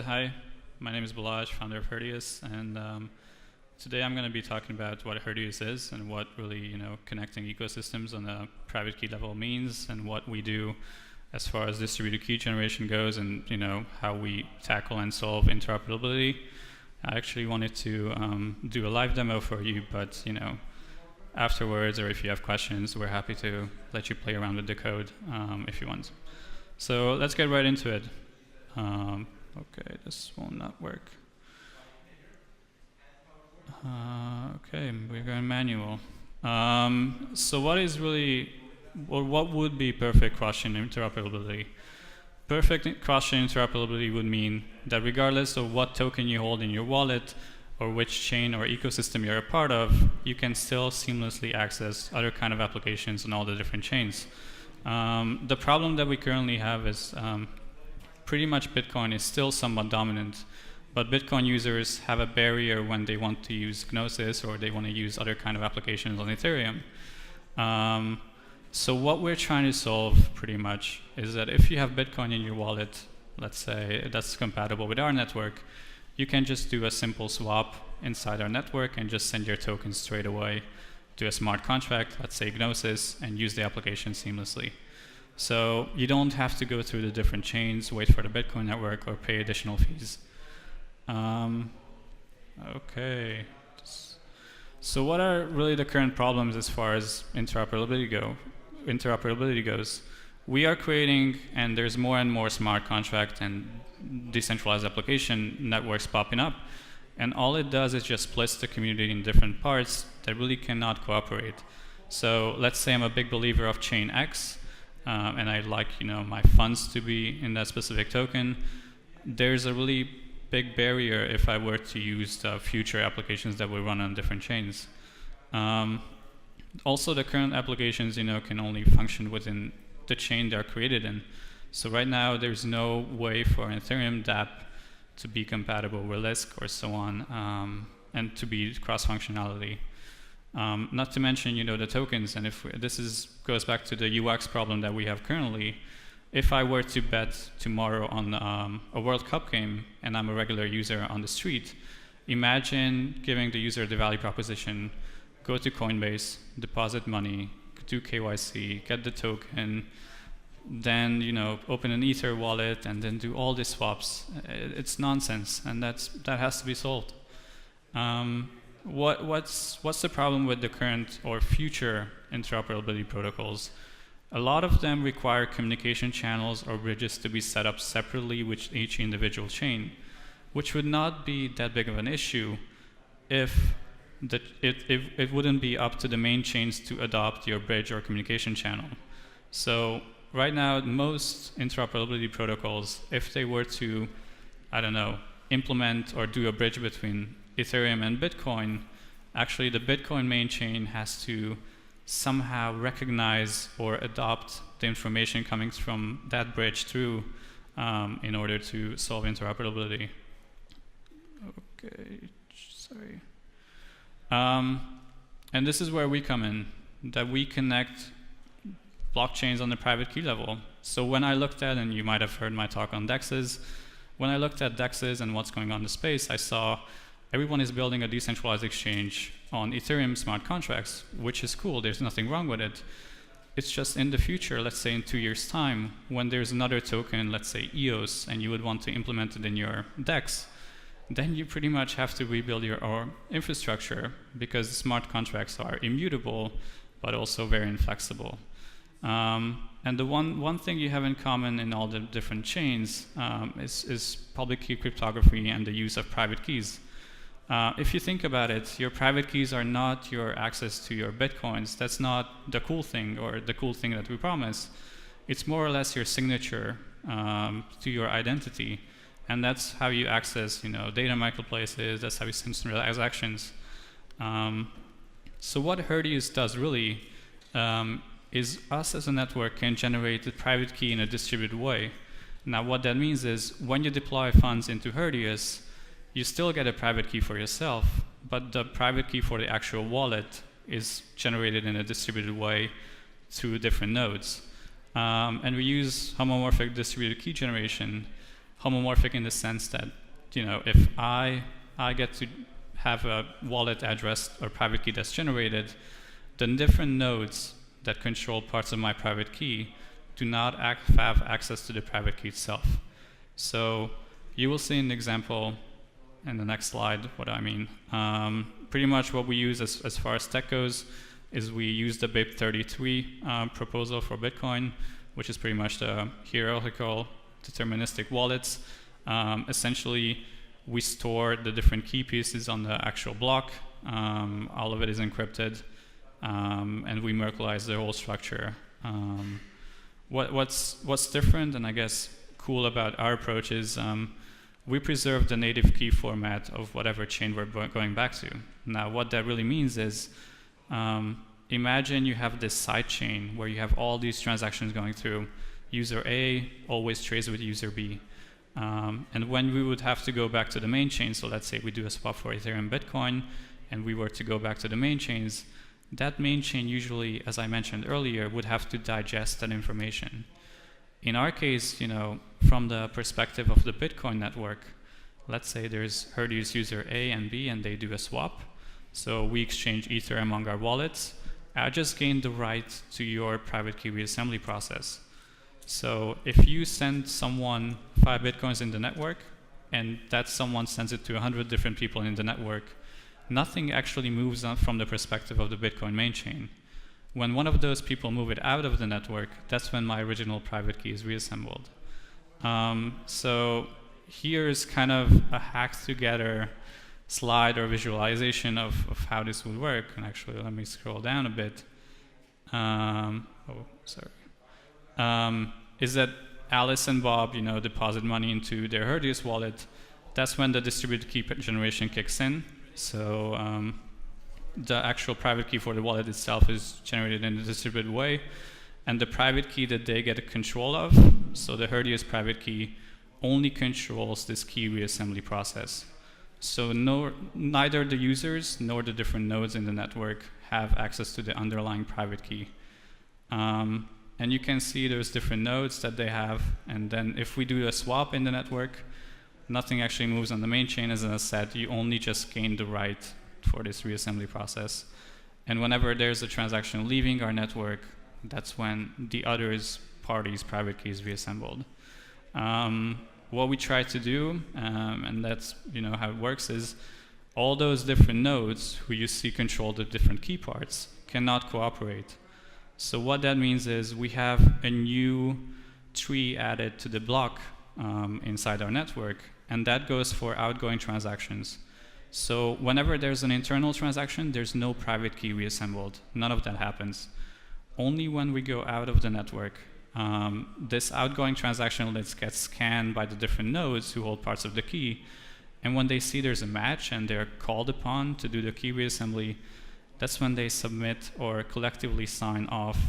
Hi, my name is Balazs, founder of Herdius, and today I'm going to be talking about what Herdius is and what really, connecting ecosystems on a private key level means, and what we do as far as distributed key generation goes, and how we tackle and solve interoperability. I actually wanted to do a live demo for you, but afterwards, or if you have questions, we're happy to let you play around with the code if you want. So let's get right into it. Okay, this will not work. Okay, we're going manual. So what would be perfect cross-chain interoperability? Perfect cross-chain interoperability would mean that regardless of what token you hold in your wallet, or which chain or ecosystem you're a part of, you can still seamlessly access other kind of applications on all the different chains. The problem that we currently have is pretty much Bitcoin is still somewhat dominant, but Bitcoin users have a barrier when they want to use Gnosis or they want to use other kind of applications on Ethereum. So what we're trying to solve pretty much is that if you have Bitcoin in your wallet, let's say that's compatible with our network, you can just do a simple swap inside our network and just send your tokens straight away to a smart contract, let's say Gnosis, and use the application seamlessly. So you don't have to go through the different chains, wait for the Bitcoin network, or pay additional fees. Okay. So what are really the current problems as far as interoperability goes? We are creating, and there's more and more smart contract and decentralized application networks popping up, and all it does is just splits the community in different parts that really cannot cooperate. So let's say I'm a big believer of chain X, and I'd like my funds to be in that specific token. There's a really big barrier if I were to use the future applications that will run on different chains. Also, the current applications can only function within the chain they're created in. So right now there's no way for an Ethereum dApp to be compatible with Lisk or so on, and to be cross-functionality. Not to mention, the tokens, and if goes back to the UX problem that we have currently. If I were to bet tomorrow on a World Cup game and I'm a regular user on the street, imagine giving the user the value proposition: go to Coinbase, deposit money, do KYC, get the token, then open an Ether wallet, and then do all these swaps. It's nonsense, and that has to be solved. What's the problem with the current or future interoperability protocols? A lot of them require communication channels or bridges to be set up separately with each individual chain, which would not be that big of an issue if it wouldn't be up to the main chains to adopt your bridge or communication channel. So right now, most interoperability protocols, if they were to, implement or do a bridge between Ethereum and Bitcoin, actually the Bitcoin main chain has to somehow recognize or adopt the information coming from that bridge through in order to solve interoperability. Okay, sorry. And this is where we come in, that we connect blockchains on the private key level. So when I looked at, and you might have heard my talk on DEXs, when I looked at DEXs and what's going on in the space, I saw everyone is building a decentralized exchange on Ethereum smart contracts, which is cool. There's nothing wrong with it. It's just in the future, let's say in 2 years' time, when there's another token, let's say EOS, and you would want to implement it in your DEX, then you pretty much have to rebuild your infrastructure, because smart contracts are immutable, but also very inflexible. And the one thing you have in common in all the different chains is public key cryptography and the use of private keys. If you think about it, your private keys are not your access to your Bitcoins. That's not the cool thing, or the cool thing that we promise. It's more or less your signature to your identity. And that's how you access, data marketplaces. That's how you send transactions. So what Herdius does really is us as a network can generate the private key in a distributed way. Now, what that means is when you deploy funds into Herdius, you still get a private key for yourself, but the private key for the actual wallet is generated in a distributed way through different nodes. And we use homomorphic distributed key generation homomorphic in the sense that, if I get to have a wallet address or private key that's generated, the different nodes that control parts of my private key do not have access to the private key itself. So you will see an example in the next slide what I mean. Pretty much what we use as far as tech goes is we use the BIP33 proposal for Bitcoin, which is pretty much the hierarchical deterministic wallets. Essentially, we store the different key pieces on the actual block. All of it is encrypted, and we Merkleize the whole structure. What's different and I guess cool about our approach is we preserve the native key format of whatever chain we're going back to. Now, what that really means is, imagine you have this side chain where you have all these transactions going through. User A always trades with user B. And when we would have to go back to the main chain, so let's say we do a swap for Ethereum Bitcoin, and we were to go back to the main chains, that main chain usually, as I mentioned earlier, would have to digest that information. In our case, from the perspective of the Bitcoin network, let's say there's Herdius user A and B, and they do a swap. So we exchange Ether among our wallets. I just gained the right to your private key reassembly process. So if you send someone 5 Bitcoins in the network, and that someone sends it to 100 different people in the network, nothing actually moves on from the perspective of the Bitcoin main chain. When one of those people move it out of the network, that's when my original private key is reassembled. So here's kind of a hacked together slide or visualization of how this would work. And actually, let me scroll down a bit. Is that Alice and Bob, deposit money into their Herdius wallet. That's when the distributed key generation kicks in. So the actual private key for the wallet itself is generated in a distributed way, and the private key that they get control of, so the Herdius private key, only controls this key reassembly process. So neither the users nor the different nodes in the network have access to the underlying private key. And you can see there's different nodes that they have, and then if we do a swap in the network, nothing actually moves on the main chain. As I said, you only just gain the right for this reassembly process. And whenever there's a transaction leaving our network, that's when the other party's private key is reassembled. What we try to do, and that's how it works, is all those different nodes who you see control the different key parts cannot cooperate. So what that means is we have a new tree added to the block inside our network, and that goes for outgoing transactions. So whenever there's an internal transaction, there's no private key reassembled. None of that happens. Only when we go out of the network, this outgoing transaction list gets scanned by the different nodes who hold parts of the key, and when they see there's a match and they're called upon to do the key reassembly, that's when they submit or collectively sign off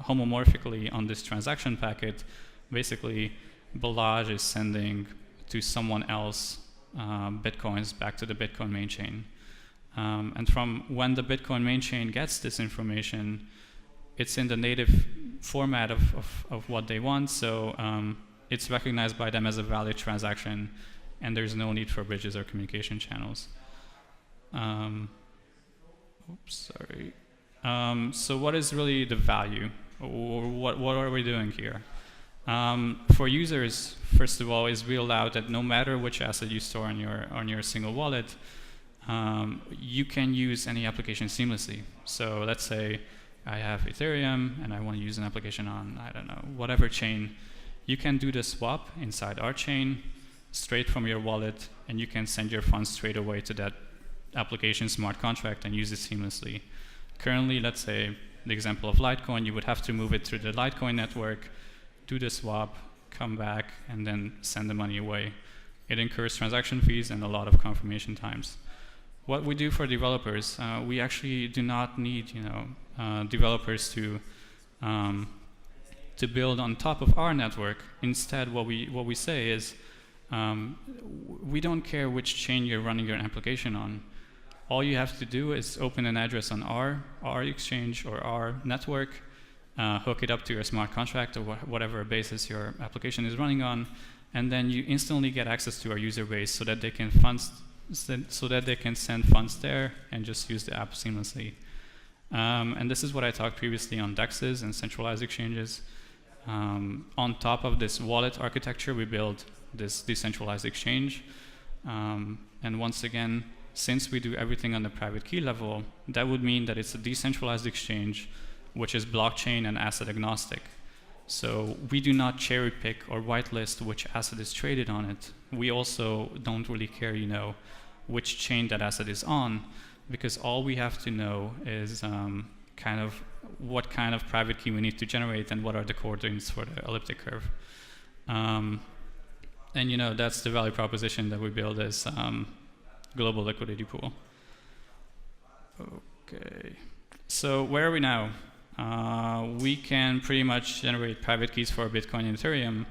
homomorphically on this transaction packet. Basically, Balazs is sending to someone else Bitcoins back to the Bitcoin main chain. And from when the Bitcoin main chain gets this information, it's in the native format of what they want, so it's recognized by them as a valid transaction, and there's no need for bridges or communication channels. So what is really the value, or what are we doing here? For users, first of all, is we allow that no matter which asset you store on your single wallet, you can use any application seamlessly. So let's say I have Ethereum and I want to use an application on, I don't know, whatever chain. You can do the swap inside our chain straight from your wallet, and you can send your funds straight away to that application smart contract and use it seamlessly. Currently, let's say the example of Litecoin, you would have to move it through the Litecoin network, do the swap, come back, and then send the money away. It incurs transaction fees and a lot of confirmation times. What we do for developers, we actually do not need developers to build on top of our network. Instead, what we say is we don't care which chain you're running your application on. All you have to do is open an address on our exchange or our network, hook it up to your smart contract or whatever basis your application is running on, and then you instantly get access to our user base so that they can send funds there and just use the app seamlessly. And this is what I talked previously on DEXs and centralized exchanges. On top of this wallet architecture, we build this decentralized exchange. And once again, since we do everything on the private key level, that would mean that it's a decentralized exchange, which is blockchain and asset agnostic. So we do not cherry pick or whitelist which asset is traded on it. We also don't really care, which chain that asset is on, because all we have to know is kind of what kind of private key we need to generate and what are the coordinates for the elliptic curve. And that's the value proposition that we build as global liquidity pool. Okay, so where are we now? We can pretty much generate private keys for Bitcoin and Ethereum.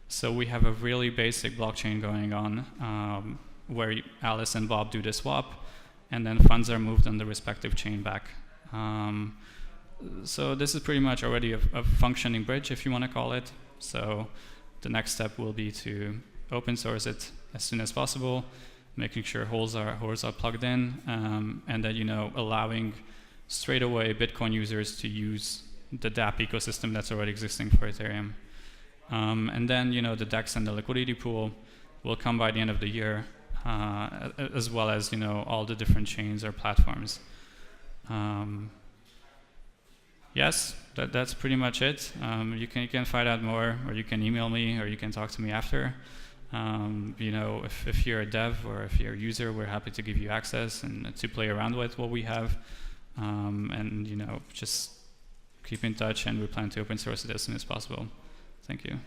So we have a really basic blockchain going on where Alice and Bob do the swap, and then funds are moved on the respective chain back. So this is pretty much already a functioning bridge, if you want to call it. So the next step will be to open source it as soon as possible, making sure holes are plugged in, and then allowing straight away Bitcoin users to use the DApp ecosystem that's already existing for Ethereum. And then the DEX and the liquidity pool will come by the end of the year, as well as all the different chains or platforms. Yes, that's pretty much it. You can find out more, or you can email me, or you can talk to me after. If you're a dev or if you're a user, we're happy to give you access and to play around with what we have. And just keep in touch, and we plan to open source it as soon as possible. Thank you.